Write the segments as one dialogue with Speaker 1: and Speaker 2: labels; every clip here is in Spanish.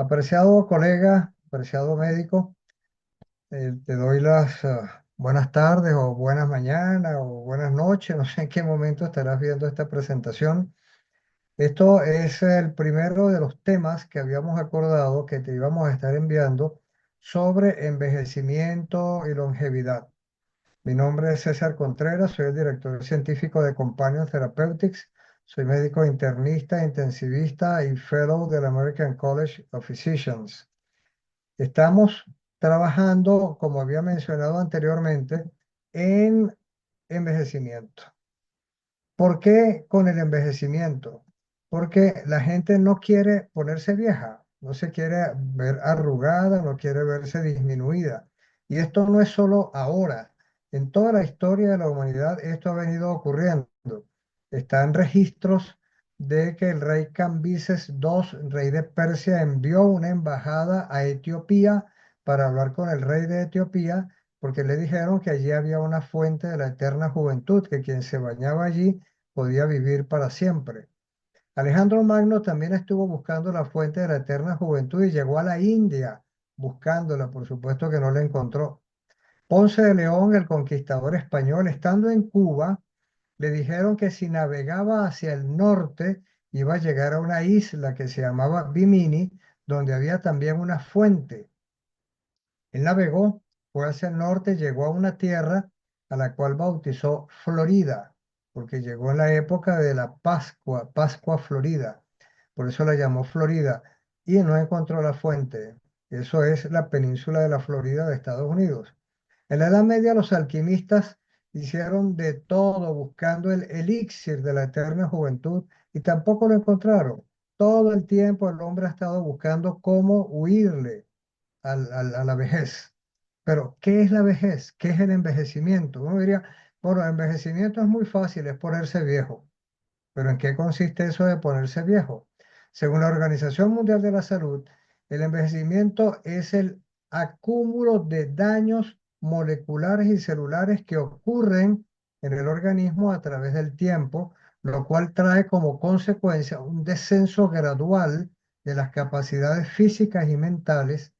Speaker 1: Apreciado colega, apreciado médico, te doy las buenas tardes o buenas mañanas o buenas noches, no sé en qué momento estarás viendo esta presentación. Esto es el primero de los temas que habíamos acordado que te íbamos a estar enviando sobre envejecimiento y longevidad. Mi nombre es César Contreras, soy el director científico de Companion Therapeutics, soy médico internista, intensivista y fellow del American College of Physicians. Estamos trabajando, como había mencionado anteriormente, en envejecimiento. ¿Por qué con el envejecimiento? Porque la gente no quiere ponerse vieja, no se quiere ver arrugada, no quiere verse disminuida. Y esto no es solo ahora. En toda la historia de la humanidad esto ha venido ocurriendo. Están registros de que el rey Cambises II, rey de Persia, envió una embajada a Etiopía para hablar con el rey de Etiopía, porque le dijeron que allí había una fuente de la eterna juventud, que quien se bañaba allí podía vivir para siempre. Alejandro Magno también estuvo buscando la fuente de la eterna juventud y llegó a la India buscándola, por supuesto que no la encontró. Ponce de León, el conquistador español, estando en Cuba, le dijeron que si navegaba hacia el norte iba a llegar a una isla que se llamaba Bimini, donde había también una fuente. Él navegó, fue hacia el norte, llegó a una tierra a la cual bautizó Florida, porque llegó en la época de la Pascua, Pascua Florida. Por eso la llamó Florida y no encontró la fuente. Eso es la península de la Florida de Estados Unidos. En la Edad Media los alquimistas hicieron de todo buscando el elixir de la eterna juventud y tampoco lo encontraron. Todo el tiempo el hombre ha estado buscando cómo huirle a la vejez. Pero, ¿qué es la vejez? ¿Qué es el envejecimiento? Uno diría, bueno, el envejecimiento es muy fácil, es ponerse viejo. Pero ¿en qué consiste eso de ponerse viejo? Según la Organización Mundial de la Salud, el envejecimiento es el acúmulo de daños moleculares y celulares que ocurren en el organismo a través del tiempo, lo cual trae como consecuencia un descenso gradual de las capacidades físicas y mentales,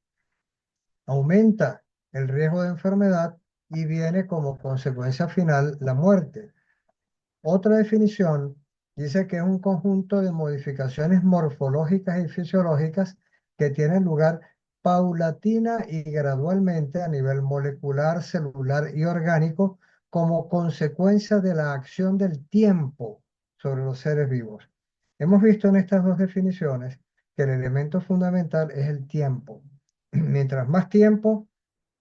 Speaker 1: aumenta el riesgo de enfermedad y viene como consecuencia final la muerte. Otra definición dice que es un conjunto de modificaciones morfológicas y fisiológicas que tienen lugar paulatina y gradualmente a nivel molecular, celular y orgánico como consecuencia de la acción del tiempo sobre los seres vivos. Hemos visto en estas dos definiciones que el elemento fundamental es el tiempo. Mientras más tiempo,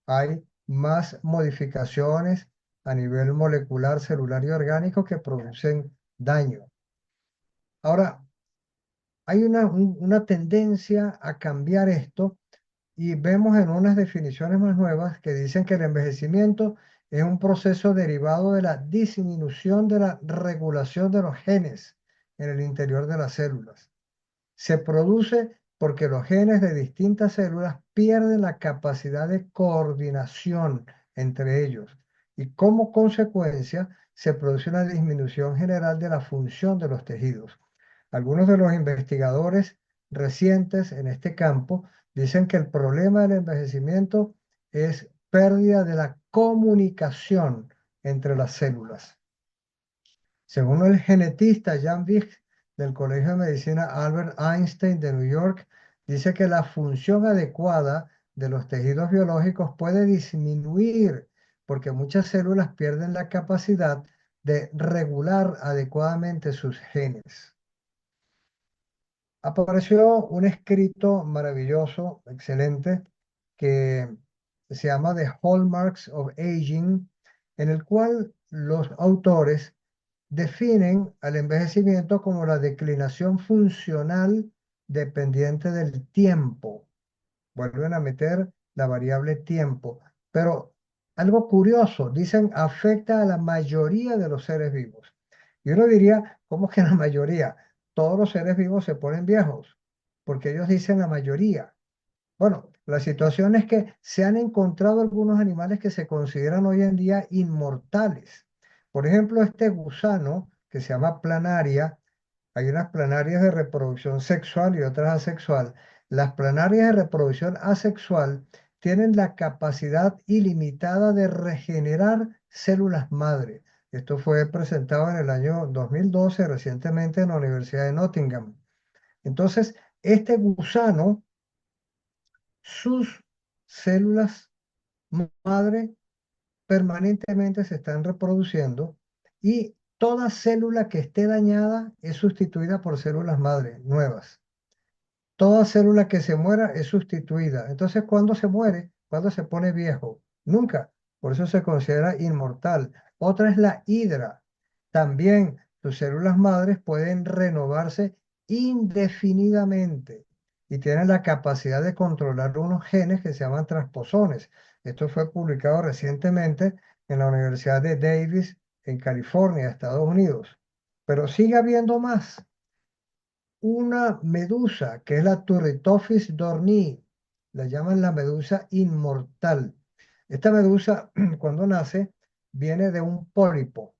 Speaker 1: hay más modificaciones a nivel molecular, celular y orgánico que producen daño. Ahora, hay una tendencia a cambiar esto y vemos en unas definiciones más nuevas que dicen que el envejecimiento es un proceso derivado de la disminución de la regulación de los genes en el interior de las células. Se produce porque los genes de distintas células pierden la capacidad de coordinación entre ellos y como consecuencia se produce una disminución general de la función de los tejidos. Algunos de los investigadores recientes en este campo dicen que el problema del envejecimiento es pérdida de la comunicación entre las células. Según el genetista Jan Vig del Colegio de Medicina Albert Einstein de New York, dice que la función adecuada de los tejidos biológicos puede disminuir porque muchas células pierden la capacidad de regular adecuadamente sus genes. Apareció un escrito maravilloso, excelente, que se llama The Hallmarks of Aging, en el cual los autores definen al envejecimiento como la declinación funcional dependiente del tiempo. Vuelven a meter la variable tiempo. Pero algo curioso, dicen afecta a la mayoría de los seres vivos. Y uno diría, ¿cómo que la mayoría? Todos los seres vivos se ponen viejos, porque ellos dicen la mayoría. Bueno, la situación es que se han encontrado algunos animales que se consideran hoy en día inmortales. Por ejemplo, este gusano que se llama planaria, hay unas planarias de reproducción sexual y otras asexual, Las planarias de reproducción asexual tienen la capacidad ilimitada de regenerar células madre. Esto fue presentado en el año 2012 recientemente en la Universidad de Nottingham. Entonces, este gusano, sus células madre permanentemente se están reproduciendo y toda célula que esté dañada es sustituida por células madre nuevas. Toda célula que se muera es sustituida. Entonces, ¿cuándo se muere? ¿Cuándo se pone viejo? Nunca. Por eso se considera inmortal. Otra es la hidra. También sus células madres pueden renovarse indefinidamente y tienen la capacidad de controlar unos genes que se llaman transposones. Esto fue publicado recientemente en la Universidad de Davis en California, Estados Unidos. Pero sigue habiendo más una medusa, que es la Turritopsis dorni, la llaman la medusa inmortal. Esta medusa, cuando nace, viene de un pólipo.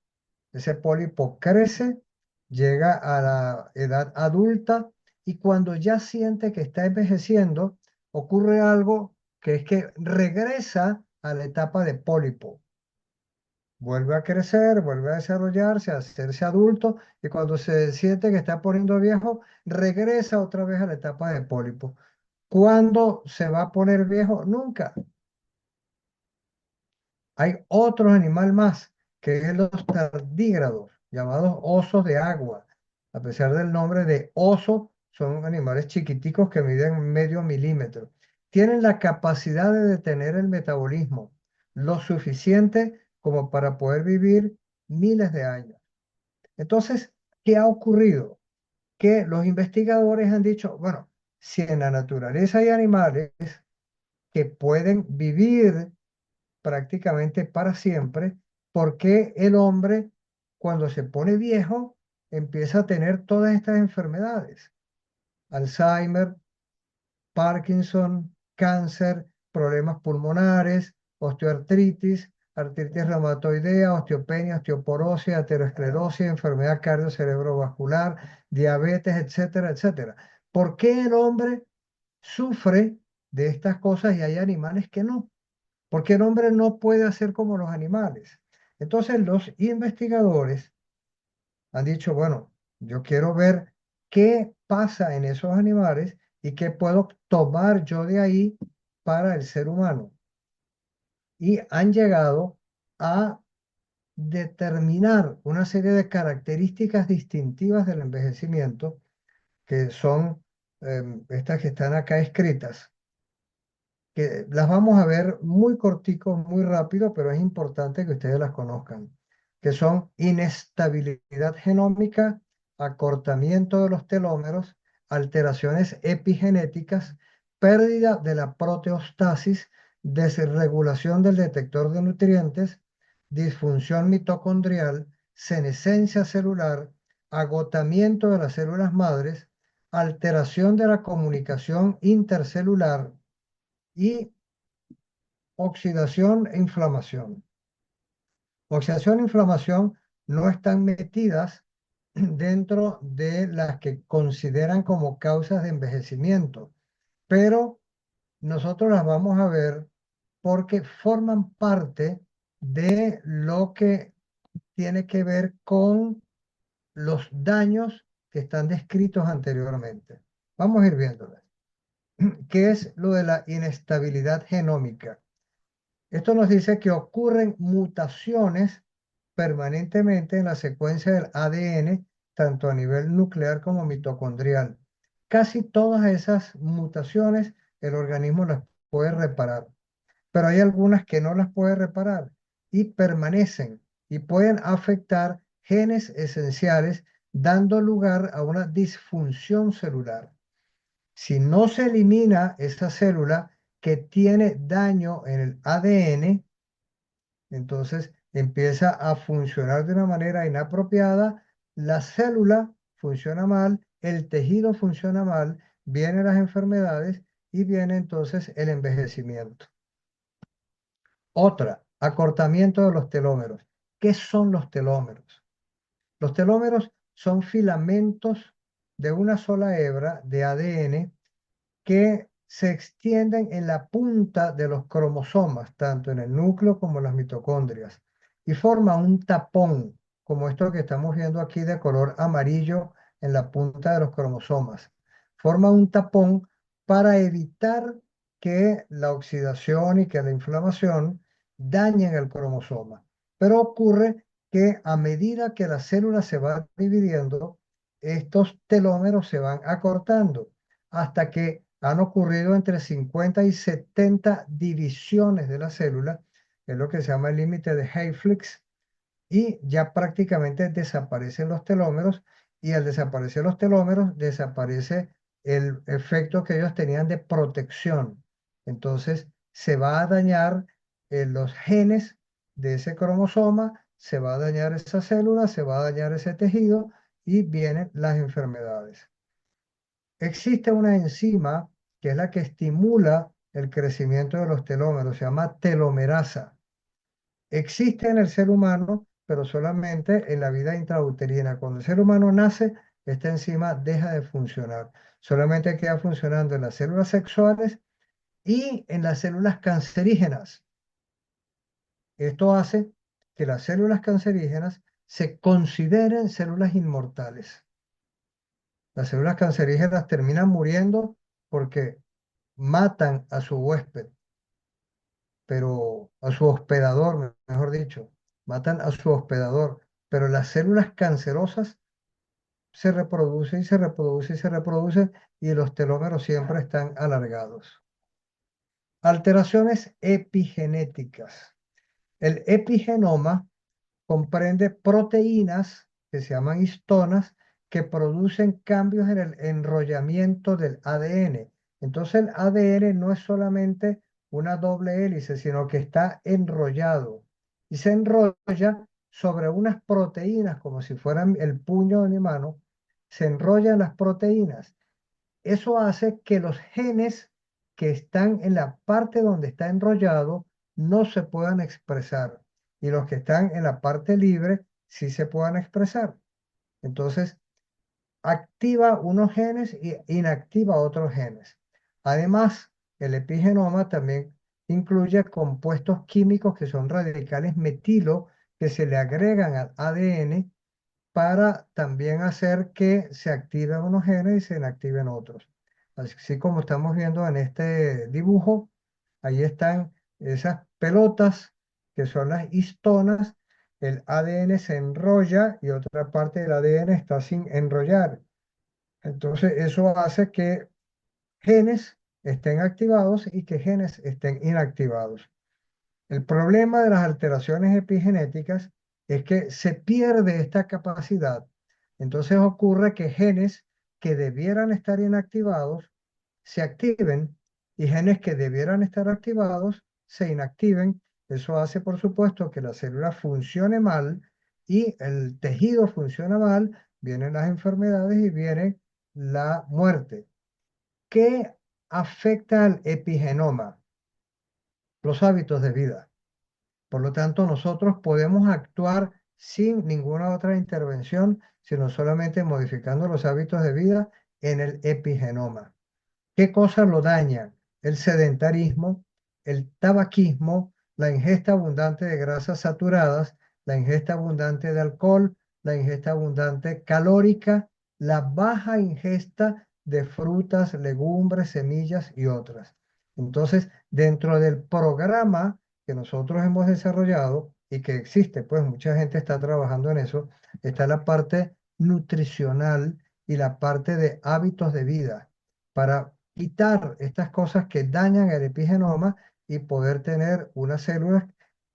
Speaker 1: Ese pólipo crece, llega a la edad adulta y cuando ya siente que está envejeciendo, ocurre algo que es que regresa a la etapa de pólipo. Vuelve a crecer, vuelve a desarrollarse, a hacerse adulto y cuando se siente que está poniendo viejo, regresa otra vez a la etapa de pólipo. ¿Cuándo se va a poner viejo? Nunca. Hay otro animal más, que es los tardígrados, llamados osos de agua. A pesar del nombre de oso, son animales chiquiticos que miden medio milímetro. Tienen la capacidad de detener el metabolismo, lo suficiente como para poder vivir miles de años. Entonces, ¿qué ha ocurrido? Que los investigadores han dicho, bueno, si en la naturaleza hay animales que pueden vivir prácticamente para siempre, porque el hombre, cuando se pone viejo, empieza a tener todas estas enfermedades: Alzheimer, Parkinson, cáncer, problemas pulmonares, osteoartritis, artritis reumatoidea, osteopenia, osteoporosis, aterosclerosis, enfermedad cardiocerebrovascular, diabetes, etcétera, etcétera. ¿Por qué el hombre sufre de estas cosas y hay animales que no? Porque el hombre no puede hacer como los animales. Entonces los investigadores han dicho, bueno, yo quiero ver qué pasa en esos animales y qué puedo tomar yo de ahí para el ser humano. Y han llegado a determinar una serie de características distintivas del envejecimiento, que son estas que están acá escritas, que las vamos a ver muy corticos, muy rápido, pero es importante que ustedes las conozcan, que son inestabilidad genómica, acortamiento de los telómeros, alteraciones epigenéticas, pérdida de la proteostasis, desregulación del detector de nutrientes, disfunción mitocondrial, senescencia celular, agotamiento de las células madres, alteración de la comunicación intercelular, y oxidación e inflamación. Oxidación e inflamación no están metidas dentro de las que consideran como causas de envejecimiento, pero nosotros las vamos a ver porque forman parte de lo que tiene que ver con los daños que están descritos anteriormente. Vamos a ir viéndolas. ¿Qué es lo de la inestabilidad genómica? Esto nos dice que ocurren mutaciones permanentemente en la secuencia del ADN, tanto a nivel nuclear como mitocondrial. Casi todas esas mutaciones el organismo las puede reparar, pero hay algunas que no las puede reparar y permanecen y pueden afectar genes esenciales, dando lugar a una disfunción celular. Si no se elimina esa célula que tiene daño en el ADN, entonces empieza a funcionar de una manera inapropiada, la célula funciona mal, el tejido funciona mal, vienen las enfermedades y viene entonces el envejecimiento. Otra, acortamiento de los telómeros. ¿Qué son los telómeros? Los telómeros son filamentos de una sola hebra de ADN que se extienden en la punta de los cromosomas, tanto en el núcleo como en las mitocondrias, y forman un tapón, como esto que estamos viendo aquí de color amarillo en la punta de los cromosomas. Forma un tapón para evitar que la oxidación y que la inflamación dañen el cromosoma. Pero ocurre que a medida que la célula se va dividiendo, estos telómeros se van acortando hasta que han ocurrido entre 50 y 70 divisiones de la célula, que es lo que se llama el límite de Hayflick, y ya prácticamente desaparecen los telómeros, y al desaparecer los telómeros desaparece el efecto que ellos tenían de protección. Entonces se va a dañar los genes de ese cromosoma, se va a dañar esa célula, se va a dañar ese tejido y vienen las enfermedades. Existe una enzima que es la que estimula el crecimiento de los telómeros, se llama telomerasa. Existe en el ser humano, pero solamente en la vida intrauterina. Cuando el ser humano nace, esta enzima deja de funcionar. Solamente queda funcionando en las células sexuales y en las células cancerígenas. Esto hace que las células cancerígenas se consideren células inmortales. Las células cancerígenas terminan muriendo porque matan a su huésped, pero a su hospedador, mejor dicho, matan a su hospedador, pero las células cancerosas se reproducen y se reproducen y se reproducen y los telómeros siempre están alargados. Alteraciones epigenéticas. El epigenoma comprende proteínas que se llaman histonas que producen cambios en el enrollamiento del ADN. Entonces el ADN no es solamente una doble hélice, sino que está enrollado y se enrolla sobre unas proteínas como si fueran el puño de mi mano, se enrollan las proteínas. Eso hace que los genes que están en la parte donde está enrollado no se puedan expresar y los que están en la parte libre sí se puedan expresar. Entonces, activa unos genes y inactiva otros genes. Además, el epigenoma también incluye compuestos químicos que son radicales metilo que se le agregan al ADN para también hacer que se activen unos genes y se inactiven otros. Así como estamos viendo en este dibujo, ahí están esas pelotas que son las histonas, el ADN se enrolla y otra parte del ADN está sin enrollar. Entonces eso hace que genes estén activados y que genes estén inactivados. El problema de las alteraciones epigenéticas es que se pierde esta capacidad. Entonces ocurre que genes que debieran estar inactivados se activen y genes que debieran estar activados se inactiven. Eso hace, por supuesto, que la célula funcione mal y el tejido funciona mal, vienen las enfermedades y viene la muerte. ¿Qué afecta al epigenoma? Los hábitos de vida. Por lo tanto, nosotros podemos actuar sin ninguna otra intervención, sino solamente modificando los hábitos de vida en el epigenoma. ¿Qué cosas lo dañan? El sedentarismo, el tabaquismo, la ingesta abundante de grasas saturadas, la ingesta abundante de alcohol, la ingesta abundante calórica, la baja ingesta de frutas, legumbres, semillas y otras. Entonces, dentro del programa que nosotros hemos desarrollado y que existe, pues mucha gente está trabajando en eso, está la parte nutricional y la parte de hábitos de vida para quitar estas cosas que dañan el epigenoma y poder tener unas células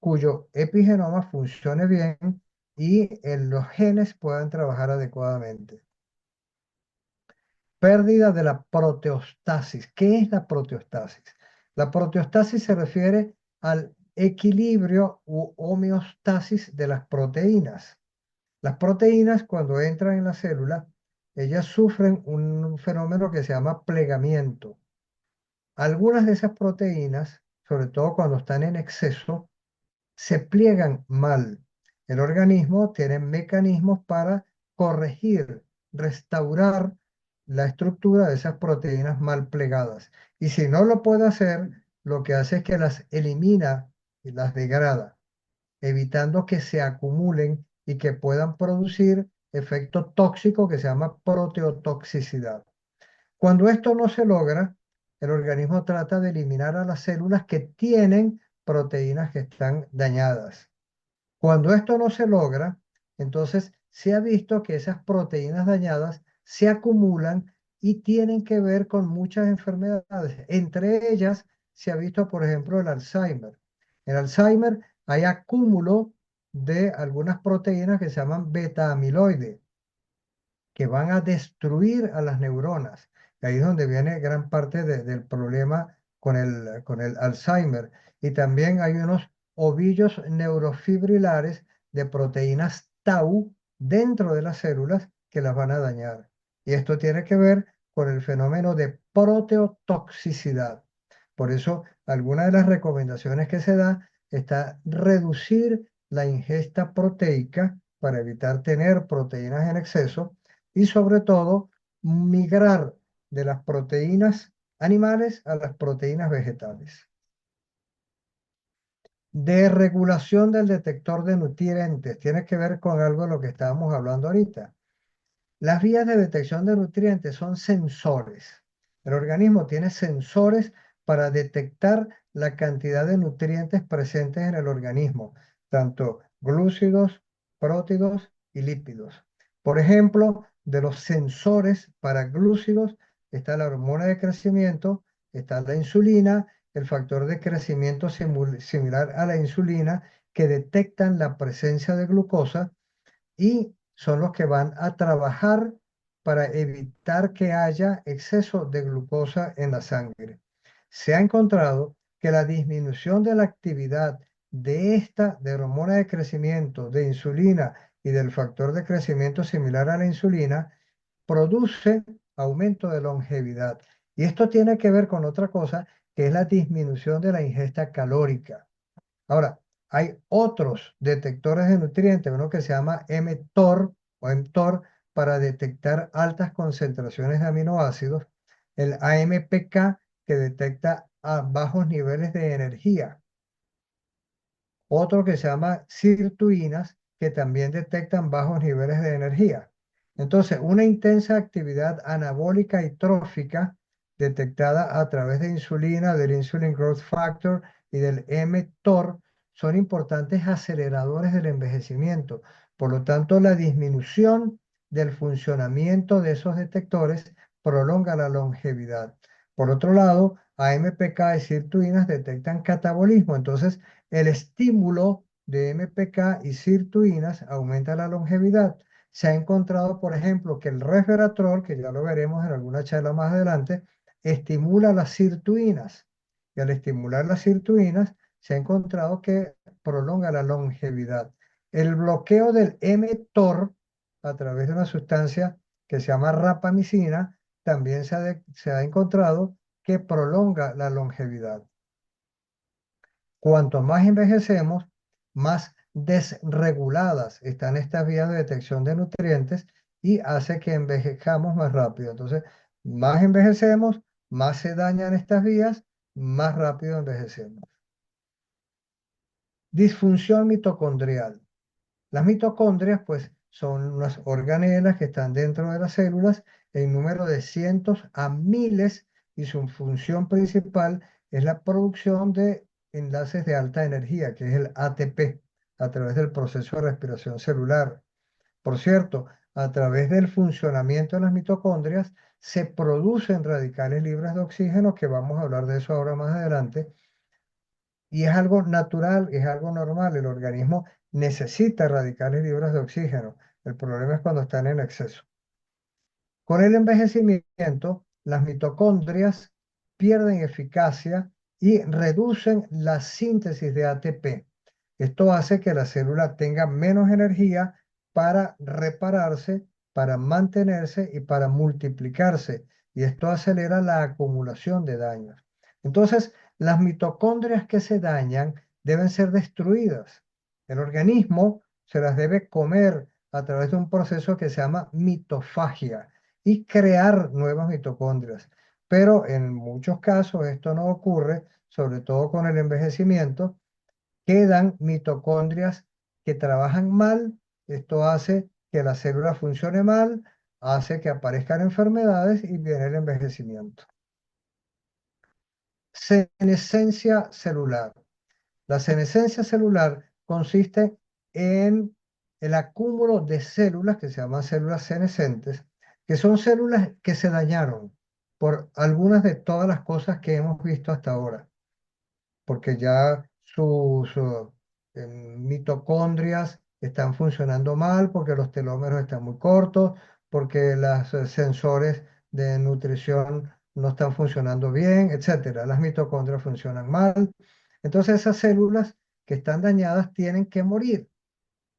Speaker 1: cuyo epigenoma funcione bien y los genes puedan trabajar adecuadamente. Pérdida de la proteostasis. ¿Qué es la proteostasis? La proteostasis se refiere al equilibrio u homeostasis de las proteínas. Las proteínas, cuando entran en la célula, ellas sufren un fenómeno que se llama plegamiento. Algunas de esas proteínas, sobre todo cuando están en exceso, se pliegan mal. El organismo tiene mecanismos para corregir, restaurar la estructura de esas proteínas mal plegadas. Y si no lo puede hacer, lo que hace es que las elimina y las degrada, evitando que se acumulen y que puedan producir efecto tóxico que se llama proteotoxicidad. Cuando esto no se logra, el organismo trata de eliminar a las células que tienen proteínas que están dañadas. Cuando esto no se logra, entonces se ha visto que esas proteínas dañadas se acumulan y tienen que ver con muchas enfermedades. Entre ellas se ha visto, por ejemplo, el Alzheimer. En Alzheimer hay acúmulo de algunas proteínas que se llaman beta amiloide, que van a destruir a las neuronas. Y ahí es donde viene gran parte del problema con el Alzheimer. Y también hay unos ovillos neurofibrilares de proteínas tau dentro de las células que las van a dañar. Y esto tiene que ver con el fenómeno de proteotoxicidad. Por eso, alguna de las recomendaciones que se da está reducir la ingesta proteica para evitar tener proteínas en exceso y sobre todo migrar de las proteínas animales a las proteínas vegetales. De regulación del detector de nutrientes, tiene que ver con algo de lo que estábamos hablando ahorita. Las vías de detección de nutrientes son sensores. El organismo tiene sensores para detectar la cantidad de nutrientes presentes en el organismo, tanto glúcidos, prótidos y lípidos. Por ejemplo, de los sensores para glúcidos está la hormona de crecimiento, está la insulina, el factor de crecimiento similar a la insulina, que detectan la presencia de glucosa y son los que van a trabajar para evitar que haya exceso de glucosa en la sangre. Se ha encontrado que la disminución de la actividad de hormona de crecimiento, de insulina y del factor de crecimiento similar a la insulina, produce aumento de longevidad. Y esto tiene que ver con otra cosa, que es la disminución de la ingesta calórica. Ahora, hay otros detectores de nutrientes, uno que se llama mTOR o mTOR para detectar altas concentraciones de aminoácidos, el AMPK que detecta a bajos niveles de energía, otro que se llama sirtuinas que también detectan bajos niveles de energía. Entonces, una intensa actividad anabólica y trófica detectada a través de insulina, del Insulin Growth Factor y del mTOR son importantes aceleradores del envejecimiento. Por lo tanto, la disminución del funcionamiento de esos detectores prolonga la longevidad. Por otro lado, AMPK y sirtuinas detectan catabolismo. Entonces, el estímulo de MPK y sirtuinas aumenta la longevidad. Se ha encontrado, por ejemplo, que el resveratrol, que ya lo veremos en alguna charla más adelante, estimula las sirtuinas. Y al estimular las sirtuinas, se ha encontrado que prolonga la longevidad. El bloqueo del mTOR a través de una sustancia que se llama rapamicina, también se ha encontrado que prolonga la longevidad. Cuanto más envejecemos, más desreguladas están estas vías de detección de nutrientes y hace que envejezcamos más rápido. Entonces, más envejecemos, más se dañan estas vías, más rápido envejecemos. Disfunción mitocondrial. Las mitocondrias, pues, son unas organelas que están dentro de las células en número de cientos a miles y su función principal es la producción de enlaces de alta energía, que es el ATP, a través del proceso de respiración celular. Por cierto, a través del funcionamiento de las mitocondrias se producen radicales libres de oxígeno, que vamos a hablar de eso ahora más adelante, y es algo natural, es algo normal. El organismo necesita radicales libres de oxígeno. El problema es cuando están en exceso. Con el envejecimiento, las mitocondrias pierden eficacia y reducen la síntesis de ATP. Esto hace que la célula tenga menos energía para repararse, para mantenerse y para multiplicarse. Y esto acelera la acumulación de daños. Entonces, las mitocondrias que se dañan deben ser destruidas. El organismo se las debe comer a través de un proceso que se llama mitofagia. y crear nuevas mitocondrias. Pero en muchos casos esto no ocurre, sobre todo con el envejecimiento, quedan mitocondrias que trabajan mal. Esto hace que la célula funcione mal, hace que aparezcan enfermedades y viene el envejecimiento. Senescencia celular. La senescencia celular consiste en el acúmulo de células que se llaman células senescentes, que son células que se dañaron por algunas de todas las cosas que hemos visto hasta ahora, porque ya sus mitocondrias están funcionando mal, porque los telómeros están muy cortos, porque los sensores de nutrición no están funcionando bien, etcétera. Las mitocondrias funcionan mal. Entonces esas células que están dañadas tienen que morir.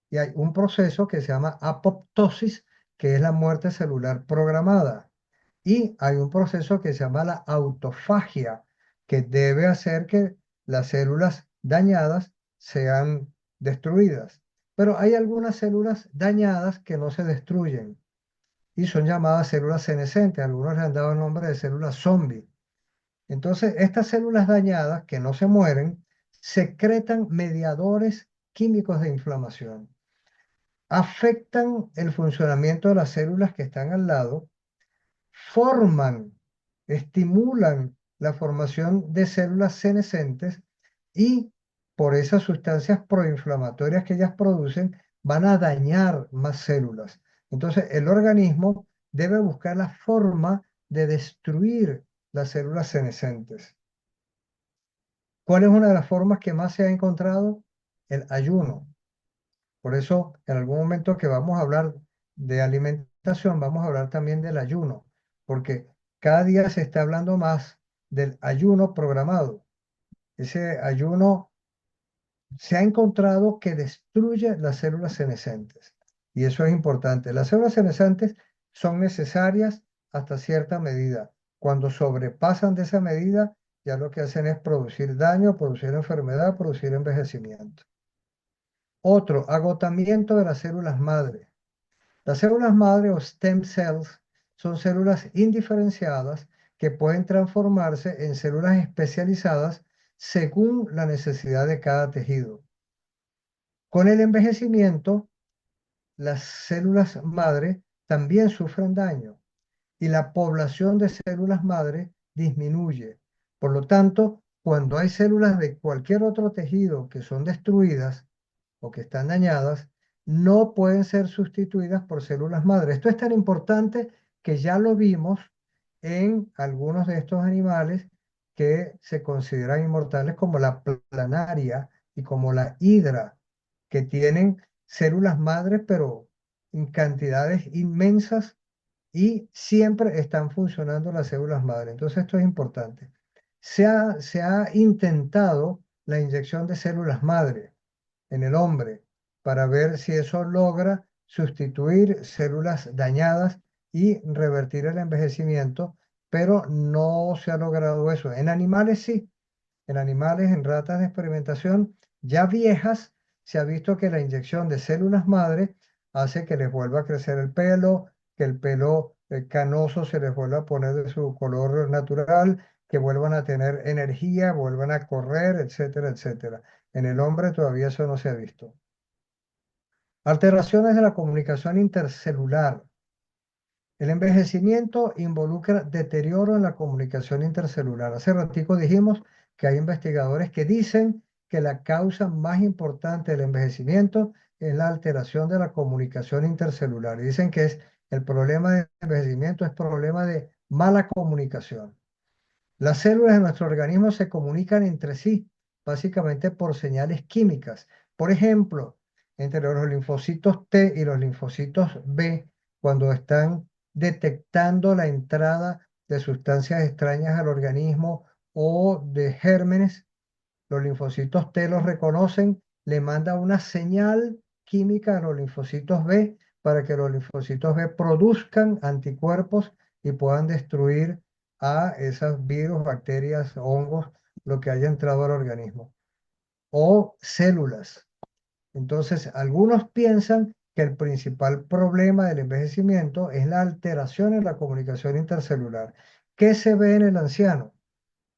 Speaker 1: Y hay un proceso que se llama apoptosis, que es la muerte celular programada. Y hay un proceso que se llama la autofagia, que debe hacer que las células dañadas sean destruidas. Pero hay algunas células dañadas que no se destruyen y son llamadas células senescentes. Algunos le han dado el nombre de células zombie. Entonces, estas células dañadas que no se mueren secretan mediadores químicos de inflamación, afectan el funcionamiento de las células que están al lado, forman, estimulan la formación de células senescentes y por esas sustancias proinflamatorias que ellas producen van a dañar más células. Entonces el organismo debe buscar la forma de destruir las células senescentes. ¿Cuál es una de las formas que más se ha encontrado? El ayuno. Por eso, en algún momento que vamos a hablar de alimentación, vamos a hablar también del ayuno, porque cada día se está hablando más del ayuno programado. Ese ayuno se ha encontrado que destruye las células senescentes. Y eso es importante. Las células senescentes son necesarias hasta cierta medida. Cuando sobrepasan de esa medida, ya lo que hacen es producir daño, producir enfermedad, producir envejecimiento. Otro, agotamiento de las células madre. Las células madre o stem cells son células indiferenciadas que pueden transformarse en células especializadas según la necesidad de cada tejido. Con el envejecimiento, las células madre también sufren daño y la población de células madre disminuye. Por lo tanto, cuando hay células de cualquier otro tejido que son destruidas, o que están dañadas, no pueden ser sustituidas por células madre. Esto es tan importante que ya lo vimos en algunos de estos animales que se consideran inmortales como la planaria y como la hidra, que tienen células madres, pero en cantidades inmensas y siempre están funcionando las células madre. Entonces esto es importante. Se ha intentado la inyección de células madre en el hombre para ver si eso logra sustituir células dañadas y revertir el envejecimiento, pero no se ha logrado eso. En animales sí, en animales, en ratas de experimentación ya viejas, se ha visto que la inyección de células madre hace que les vuelva a crecer el pelo, que el pelo canoso se les vuelva a poner de su color natural, que vuelvan a tener energía, vuelvan a correr, etcétera, etcétera. En el hombre todavía eso no se ha visto. Alteraciones de la comunicación intercelular. El envejecimiento involucra deterioro en la comunicación intercelular. Hace ratico dijimos que hay investigadores que dicen que la causa más importante del envejecimiento es la alteración de la comunicación intercelular. Y dicen que es el problema de envejecimiento es problema de mala comunicación. Las células de nuestro organismo se comunican entre sí, básicamente por señales químicas. Por ejemplo, entre los linfocitos T y los linfocitos B, cuando están detectando la entrada de sustancias extrañas al organismo o de gérmenes, los linfocitos T los reconocen, le mandan una señal química a los linfocitos B para que los linfocitos B produzcan anticuerpos y puedan destruir a esos virus, bacterias, hongos, lo que haya entrado al organismo. O células. Entonces, algunos piensan que el principal problema del envejecimiento es la alteración en la comunicación intercelular. ¿Qué se ve en el anciano?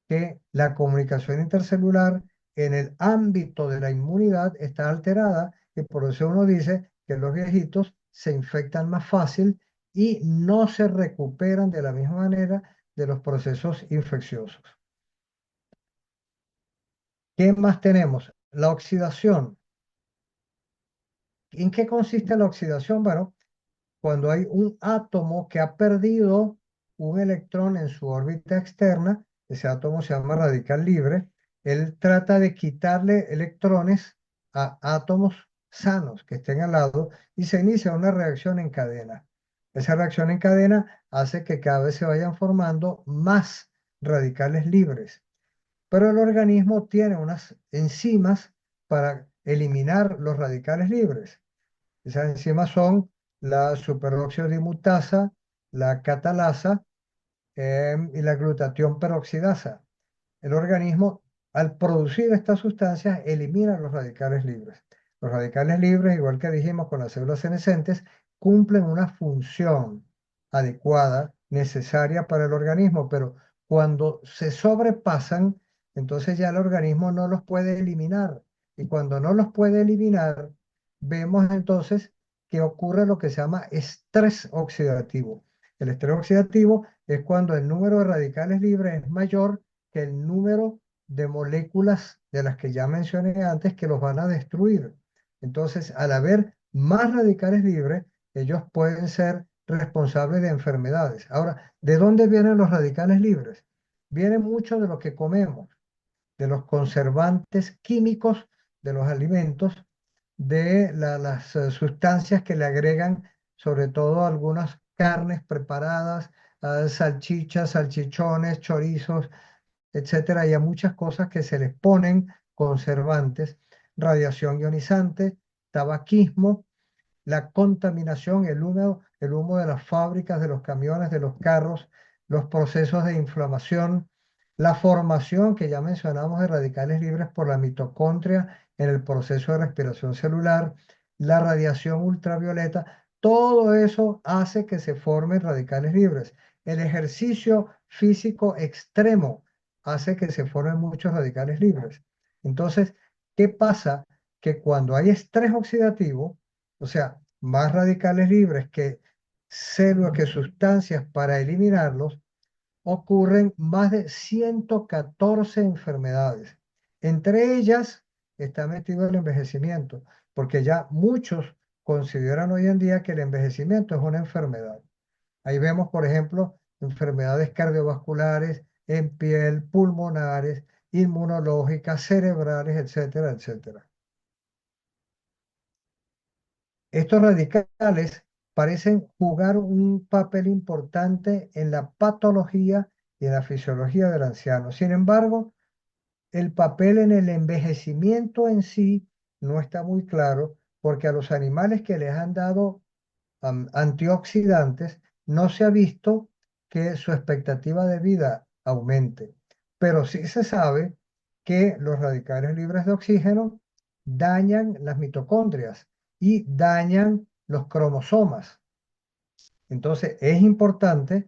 Speaker 1: Que la comunicación intercelular en el ámbito de la inmunidad está alterada y por eso uno dice que los viejitos se infectan más fácil y no se recuperan de la misma manera de los procesos infecciosos. ¿Qué más tenemos? La oxidación. ¿En qué consiste la oxidación? Bueno, cuando hay un átomo que ha perdido un electrón en su órbita externa, ese átomo se llama radical libre, él trata de quitarle electrones a átomos sanos que estén al lado y se inicia una reacción en cadena. Esa reacción en cadena hace que cada vez se vayan formando más radicales libres, pero el organismo tiene unas enzimas para eliminar los radicales libres. Esas enzimas son la superóxido dismutasa, la catalasa y la glutatión peroxidasa. El organismo, al producir estas sustancias, elimina los radicales libres. Los radicales libres, igual que dijimos con las células senescentes, cumplen una función adecuada, necesaria para el organismo, pero cuando se sobrepasan, entonces ya el organismo no los puede eliminar. Y cuando no los puede eliminar, vemos entonces que ocurre lo que se llama estrés oxidativo. El estrés oxidativo es cuando el número de radicales libres es mayor que el número de moléculas de las que ya mencioné antes que los van a destruir. Entonces, al haber más radicales libres, ellos pueden ser responsables de enfermedades. Ahora, ¿de dónde vienen los radicales libres? Vienen mucho de lo que comemos, de los conservantes químicos de los alimentos, de las sustancias que le agregan, sobre todo algunas carnes preparadas, salchichas, salchichones, chorizos, etcétera. Y a muchas cosas que se les ponen conservantes, radiación ionizante, tabaquismo, la contaminación, el humo de las fábricas, de los camiones, de los carros, los procesos de inflamación, la formación que ya mencionamos de radicales libres por la mitocondria en el proceso de respiración celular, la radiación ultravioleta, todo eso hace que se formen radicales libres. El ejercicio físico extremo hace que se formen muchos radicales libres. Entonces, ¿qué pasa? Que cuando hay estrés oxidativo, o sea, más radicales libres que células, que sustancias para eliminarlos, ocurren más de 114 enfermedades. Entre ellas está metido el envejecimiento, porque ya muchos consideran hoy en día que el envejecimiento es una enfermedad. Ahí vemos, por ejemplo, enfermedades cardiovasculares, en piel, pulmonares, inmunológicas, cerebrales, etcétera, etcétera. Estos radicales parecen jugar un papel importante en la patología y en la fisiología del anciano. Sin embargo, el papel en el envejecimiento en sí no está muy claro porque a los animales que les han dado antioxidantes no se ha visto que su expectativa de vida aumente. Pero sí se sabe que los radicales libres de oxígeno dañan las mitocondrias y dañan los cromosomas. Entonces es importante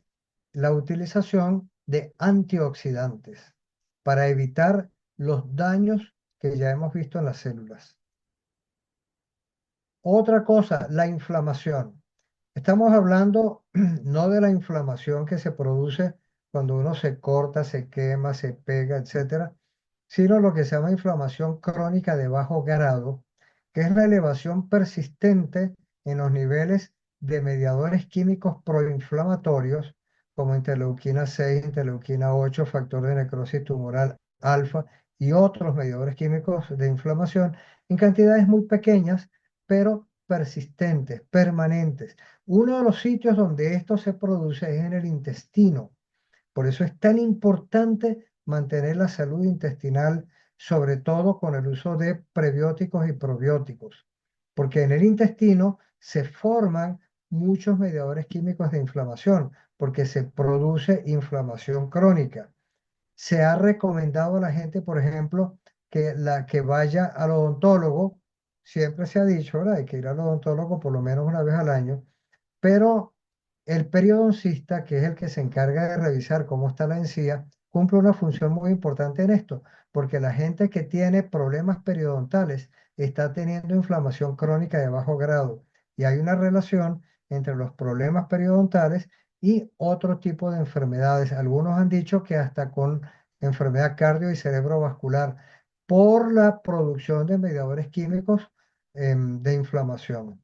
Speaker 1: la utilización de antioxidantes para evitar los daños que ya hemos visto en las células. Otra cosa, la inflamación. Estamos hablando no de la inflamación que se produce cuando uno se corta, se quema, se pega, etcétera, sino lo que se llama inflamación crónica de bajo grado, que es la elevación persistente en los niveles de mediadores químicos proinflamatorios, como interleuquina 6, interleuquina 8, factor de necrosis tumoral alfa y otros mediadores químicos de inflamación en cantidades muy pequeñas, pero persistentes, permanentes. Uno de los sitios donde esto se produce es en el intestino. Por eso es tan importante mantener la salud intestinal, sobre todo con el uso de prebióticos y probióticos, porque en el intestino se forman muchos mediadores químicos de inflamación, porque se produce inflamación crónica. Se ha recomendado a la gente, por ejemplo, que vaya al odontólogo siempre se ha dicho, ¿verdad? Hay que ir al odontólogo por lo menos una vez al año, pero el periodoncista, que es el que se encarga de revisar cómo está la encía, cumple una función muy importante en esto, porque la gente que tiene problemas periodontales está teniendo inflamación crónica de bajo grado y hay una relación entre los problemas periodontales y otro tipo de enfermedades. Algunos han dicho que hasta con enfermedad cardio y cerebrovascular por la producción de mediadores químicos de inflamación.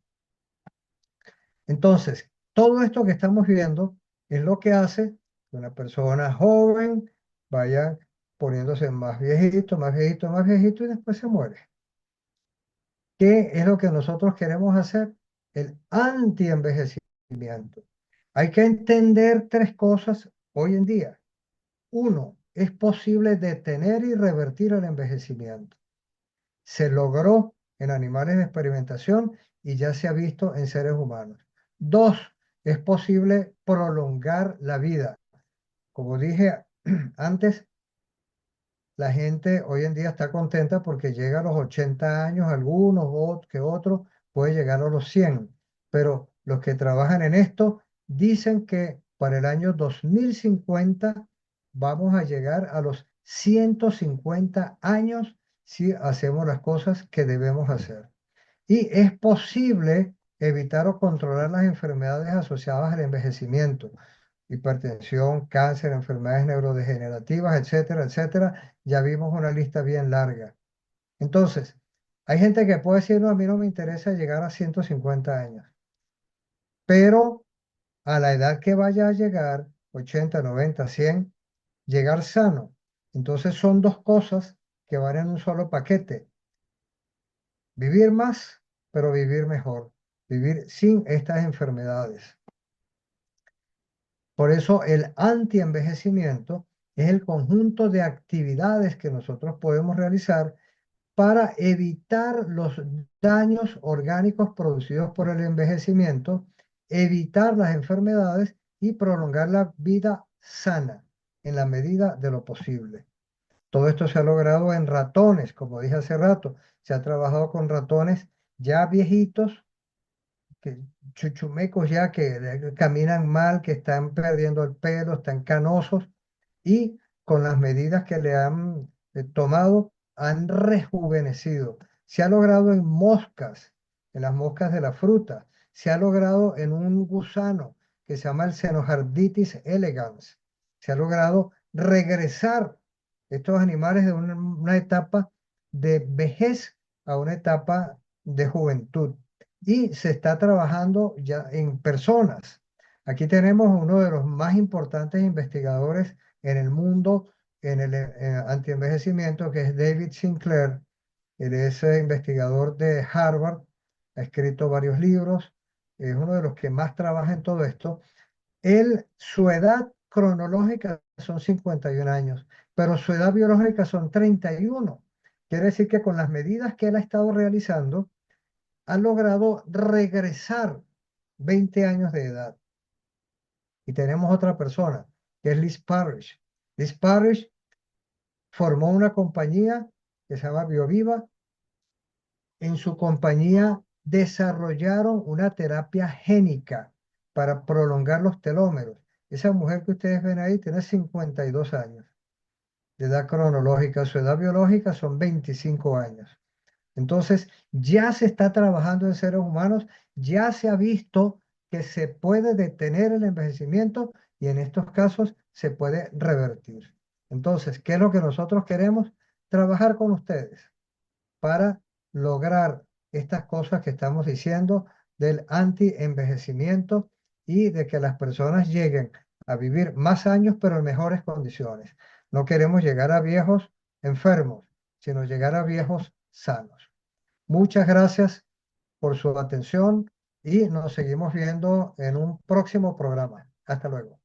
Speaker 1: Entonces, todo esto que estamos viendo es lo que hace que una persona joven vaya poniéndose más viejito, más viejito, más viejito y después se muere. ¿Qué es lo que nosotros queremos hacer? El anti-envejecimiento. Hay que entender tres cosas hoy en día. Uno, es posible detener y revertir el envejecimiento. Se logró en animales de experimentación y ya se ha visto en seres humanos. Dos, es posible prolongar la vida. Como dije antes, la gente hoy en día está contenta porque llega a los 80 años, algunos que otros puede llegar a los 100, pero los que trabajan en esto dicen que para el año 2050 vamos a llegar a los 150 años si hacemos las cosas que debemos hacer. Y es posible evitar o controlar las enfermedades asociadas al envejecimiento, hipertensión, cáncer, enfermedades neurodegenerativas, etcétera, etcétera. Ya vimos una lista bien larga. Entonces, hay gente que puede decir, no, a mí no me interesa llegar a 150 años, pero a la edad que vaya a llegar, 80, 90, 100, llegar sano. Entonces son dos cosas que van en un solo paquete. Vivir más, pero vivir mejor. Vivir sin estas enfermedades. Por eso el antienvejecimiento es el conjunto de actividades que nosotros podemos realizar para evitar los daños orgánicos producidos por el envejecimiento, evitar las enfermedades y prolongar la vida sana en la medida de lo posible. Todo esto se ha logrado en ratones, como dije hace rato. Se ha trabajado con ratones ya viejitos que chuchumecos ya que caminan mal, que están perdiendo el pelo, están canosos y con las medidas que le han tomado han rejuvenecido. Se ha logrado en moscas, en las moscas de la fruta. Se ha logrado en un gusano que se llama el Xenojarditis elegans. Se ha logrado regresar estos animales de una etapa de vejez a una etapa de juventud y se está trabajando ya en personas. Aquí tenemos uno de los más importantes investigadores en el mundo en el antienvejecimiento, que es David Sinclair. Él es investigador de Harvard, ha escrito varios libros, es uno de los que más trabaja en todo esto. Su edad cronológica son 51 años, pero su edad biológica son 31. Quiere decir que con las medidas que él ha estado realizando, ha logrado regresar 20 años de edad. Y tenemos otra persona, que es Liz Parrish. Liz Parrish formó una compañía que se llama BioViva. En su compañía desarrollaron una terapia génica para prolongar los telómeros. Esa mujer que ustedes ven ahí tiene 52 años de edad cronológica. Su edad biológica son 25 años. Entonces, ya se está trabajando en seres humanos, ya se ha visto que se puede detener el envejecimiento y en estos casos se puede revertir. Entonces, ¿qué es lo que nosotros queremos? Trabajar con ustedes para lograr estas cosas que estamos diciendo del anti-envejecimiento y de que las personas lleguen a vivir más años, pero en mejores condiciones. No queremos llegar a viejos enfermos, sino llegar a viejos sanos. Muchas gracias por su atención y nos seguimos viendo en un próximo programa. Hasta luego.